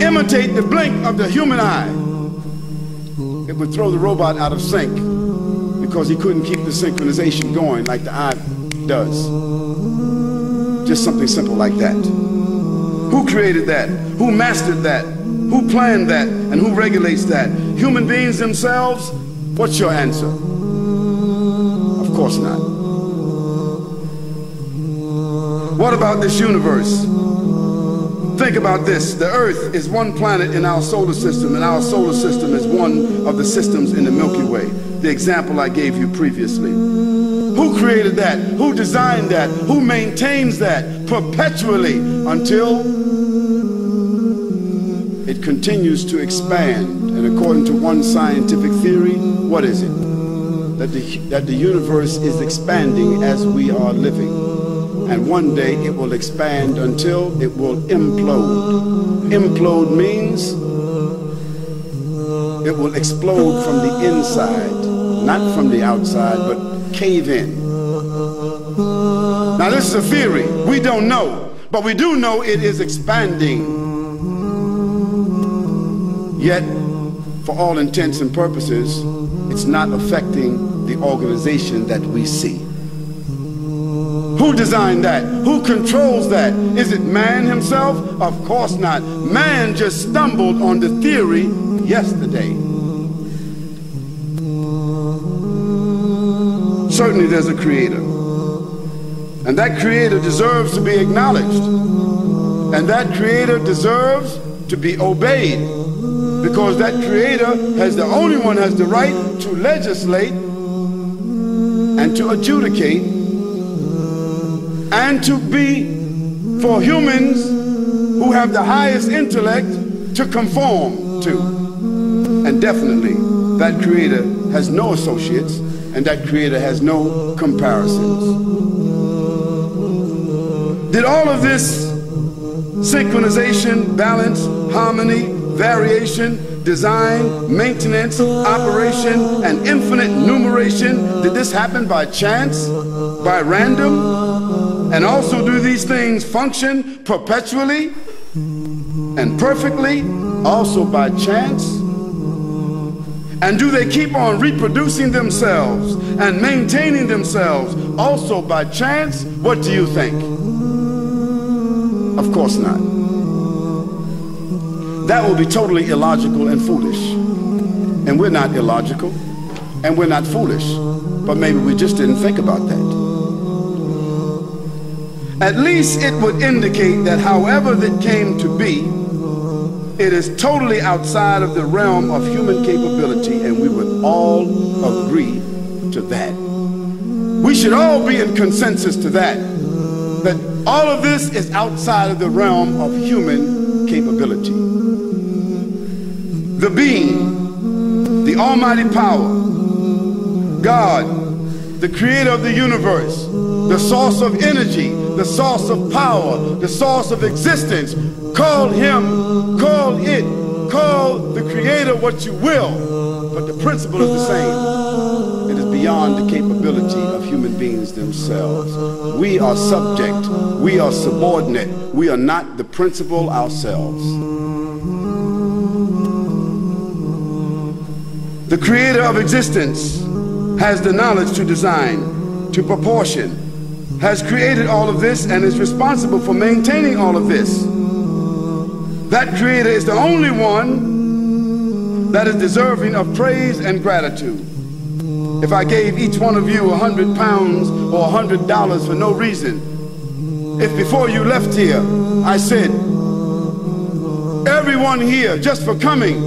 imitate the blink of the human eye, it would throw the robot out of sync because he couldn't keep the synchronization going like the eye does. Just something simple like that. Who created that? Who mastered that? Who planned that? And who regulates that? Human beings themselves? What's your answer? Of course not. What about this universe? Think about this. The Earth is one planet in our solar system, and our solar system is one of the systems in the Milky Way. The example I gave you previously. Who created that? Who designed that? Who maintains that perpetually until it continues to expand? And according to one scientific theory, what is it? That the universe is expanding as we are living. And one day it will expand until it will implode. Implode means it will explode from the inside, not from the outside, but cave in. Now this is a theory. We don't know, but we do know it is expanding. Yet, for all intents and purposes, it's not affecting the organization that we see. Who designed that? Who controls that? Is it man himself? Of course not. Man just stumbled on the theory yesterday. Certainly there's a creator. And that creator deserves to be acknowledged. And that creator deserves to be obeyed. Because that creator has the only one has the right to legislate and to adjudicate and to be for humans who have the highest intellect to conform to. And definitely that creator has no associates, and that creator has no comparisons. Did all of this synchronization, balance, harmony, variation, design, maintenance, operation, and infinite numeration, did this happen by chance, by random? And also do these things function perpetually and perfectly, also by chance? And do they keep on reproducing themselves and maintaining themselves also by chance? What do you think? Of course not. That will be totally illogical and foolish. And we're not illogical and we're not foolish, but maybe we just didn't think about that. At least it would indicate that however that came to be, it is totally outside of the realm of human capability, and we would all agree to that. We should all be in consensus to that all of this is outside of the realm of human capability. The being, the almighty power, God, the creator of the universe, the source of energy, the source of power, the source of existence. Call him, call it, call the creator what you will, but the principle is the same. It is beyond the capability of human beings themselves. We are subject, we are subordinate, we are not the principle ourselves. The creator of existence has the knowledge to design, to proportion, has created all of this and is responsible for maintaining all of this. That creator is the only one that is deserving of praise and gratitude. If I gave each one of you £100 or $100 for no reason, if before you left here I said, everyone here, just for coming,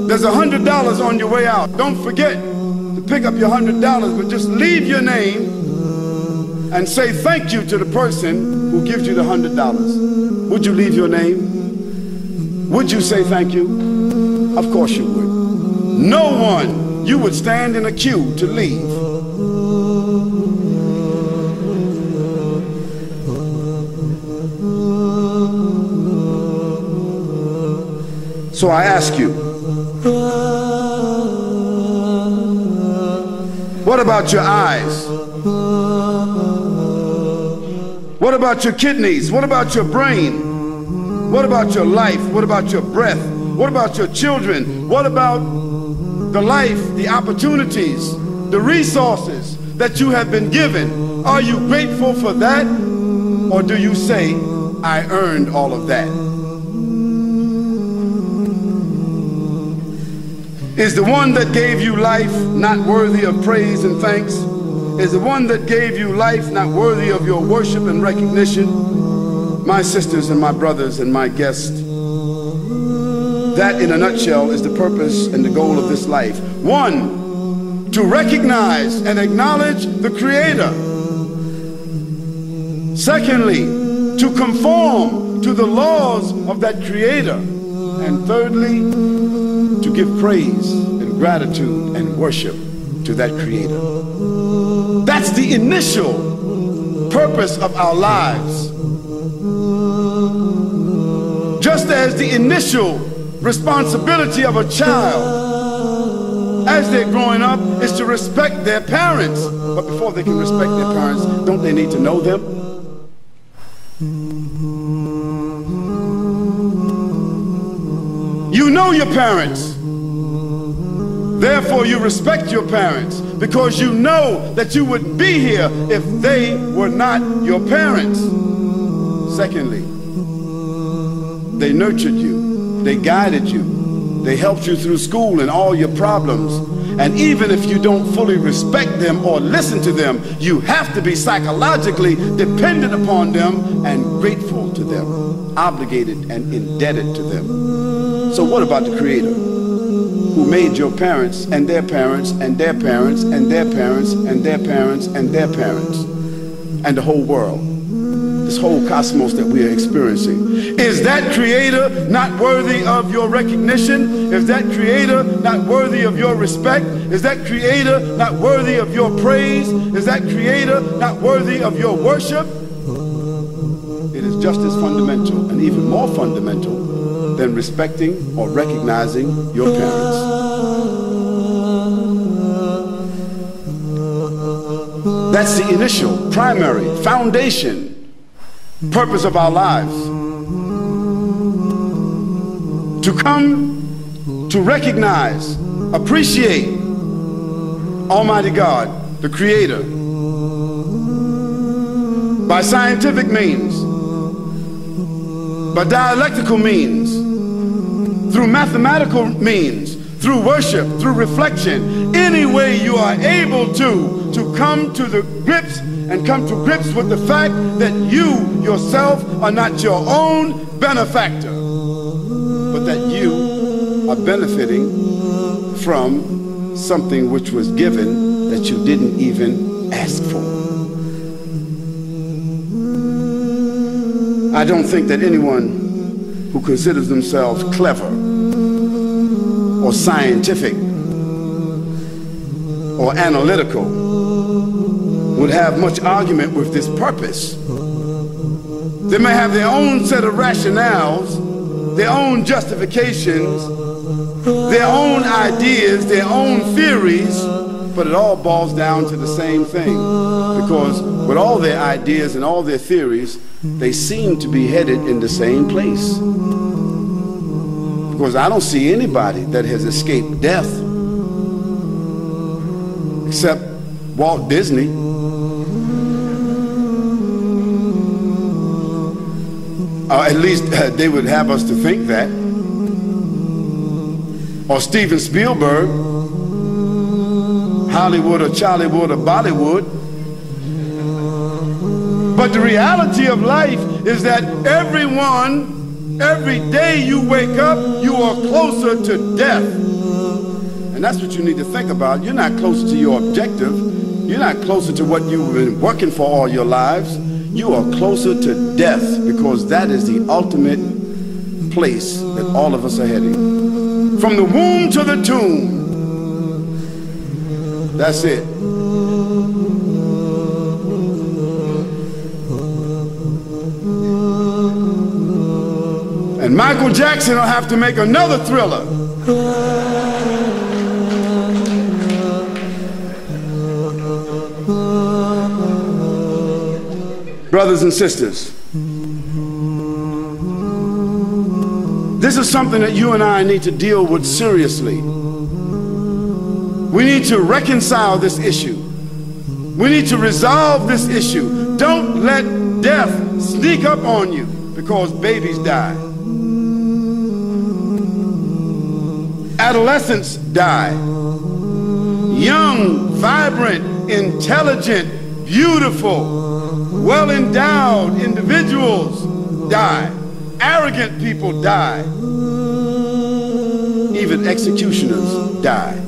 there's $100 on your way out. Don't forget to pick up your $100, but just leave your name and say thank you to the person who gives you the $100. Would you leave your name? Would you say thank you? Of course you would. No one, you would stand in a queue to leave. So I ask you, what about your eyes? What about your kidneys? What about your brain? What about your life? What about your breath? What about your children? What about the life, the opportunities, the resources that you have been given? Are you grateful for that? Or do you say, I earned all of that? Is the one that gave you life not worthy of praise and thanks? Is the one that gave you life not worthy of your worship and recognition? My sisters and my brothers and my guests, that in a nutshell is the purpose and the goal of this life. One, to recognize and acknowledge the Creator. Secondly, to conform to the laws of that Creator. And thirdly, to give praise and gratitude and worship to that Creator. That's the initial purpose of our lives. Just as the initial responsibility of a child as they're growing up is to respect their parents. But before they can respect their parents, don't they need to know them? You know your parents. Therefore, you respect your parents because you know that you wouldn't be here if they were not your parents. Secondly, they nurtured you, they guided you, they helped you through school and all your problems. And even if you don't fully respect them or listen to them, you have to be psychologically dependent upon them and grateful to them, obligated and indebted to them. So what about the Creator, who made your parents and their parents and their parents and their parents and their parents and their parents and the whole world, this whole cosmos that we are experiencing? Is that Creator not worthy of your recognition? Is that Creator not worthy of your respect? Is that Creator not worthy of your praise? Is that Creator not worthy of your worship? It is just as fundamental and even more fundamental than respecting or recognizing your parents. That's the initial, primary, foundation, purpose of our lives. To come to recognize, appreciate Almighty God, the Creator, by scientific means, by dialectical means, through mathematical means, through worship, through reflection, any way you are able to come to the grips and come to grips with the fact that you yourself are not your own benefactor, but that you are benefiting from something which was given that you didn't even ask for. I don't think that anyone who considers themselves clever or scientific or analytical would have much argument with this purpose. They may have their own set of rationales, their own justifications, their own ideas, their own theories, but it all boils down to the same thing. Because with all their ideas and all their theories, they seem to be headed in the same place. Because I don't see anybody that has escaped death except Walt Disney. At least they would have us to think that. Or Steven Spielberg, Hollywood or Charliewood or Bollywood. But the reality of life is that every day you wake up, you are closer to death. And that's what you need to think about. You're not closer to your objective. You're not closer to what you've been working for all your lives. You are closer to death, because that is the ultimate place that all of us are heading. From the womb to the tomb. That's it. And Michael Jackson will have to make another Thriller. Brothers and sisters, This is something that you and I need to deal with seriously. We need to reconcile this issue. We need to resolve this issue. Don't let death sneak up on you because babies die. Adolescents die. Young, vibrant, intelligent, beautiful, well-endowed individuals die. Arrogant people die. Even executioners die.